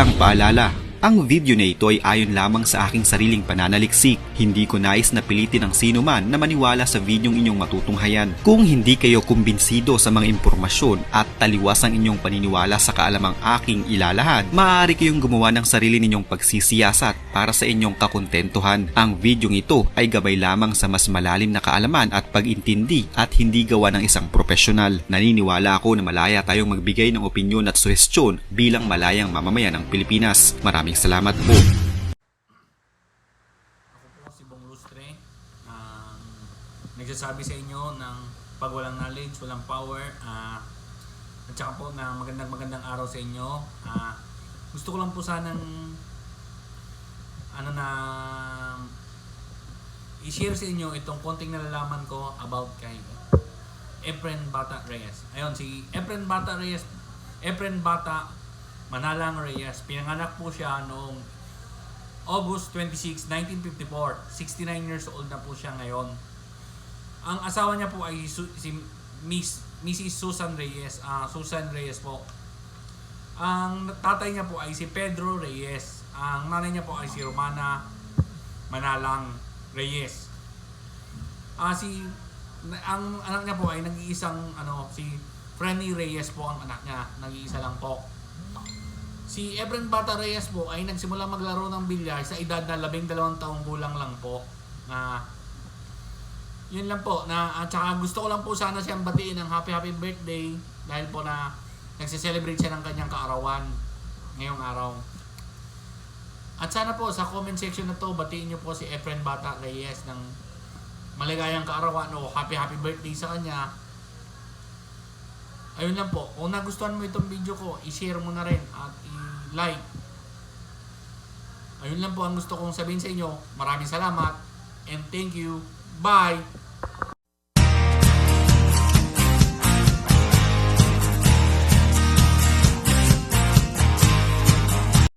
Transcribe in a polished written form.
Isang paalala, ang video na ito ay ayon lamang sa aking sariling pananaliksik. Hindi ko nais na pilitin ang sino man na maniwala sa videong inyong matutunghayan. Kung hindi kayo kumbinsido sa mga impormasyon at taliwas ang inyong paniniwala sa kaalamang aking ilalahad, maaari kayong gumawa ng sarili ninyong pagsisiyasat para sa inyong kakontentuhan. Ang videong ito ay gabay lamang sa mas malalim na kaalaman at pag-intindi at hindi gawa ng isang profesional. Naniniwala ako na malaya tayong magbigay ng opinyon at suhestyon bilang malayang mamamayan ng Pilipinas. Maraming salamat po. Ako po si Bong Lustre, nagsasabi sa inyo ng pag walang knowledge, walang power, at saka po na magandang araw sa inyo. Gusto ko lang po sanang i-share sa inyo itong konting nalalaman ko about kay Efren Bata Reyes. Ayun, si Efren Bata Manalang Reyes. Pinanganak po siya noong August 26, 1954. 69 years old na po siya ngayon. Ang asawa niya po ay si Mrs. Susan Reyes. Susan Reyes po. Ang tatay niya po ay si Pedro Reyes. Ang nanay niya po ay si Romana Manalang Reyes. Ang anak niya po ay nag-iisang si Frenny Reyes po ang anak niya. Nag-iisa lang po. Si Efren Bata Reyes po ay nagsimula maglaro ng bilyar sa edad na 12 taong gulang lang po. Yun lang po. At saka gusto ko lang po sana siyang batiin ng happy birthday dahil po na nagse-celebrate siya ng kanyang kaarawan ngayong araw. At sana po sa comment section na to batiin niyo po si Efren Bata Reyes ng maligayang kaarawan o happy birthday sa kanya. Ayun lang po. Kung nagustuhan mo itong video ko, i-share mo na rin at i-like. Ayun lang po ang gusto kong sabihin sa inyo. Maraming salamat and thank you. Bye!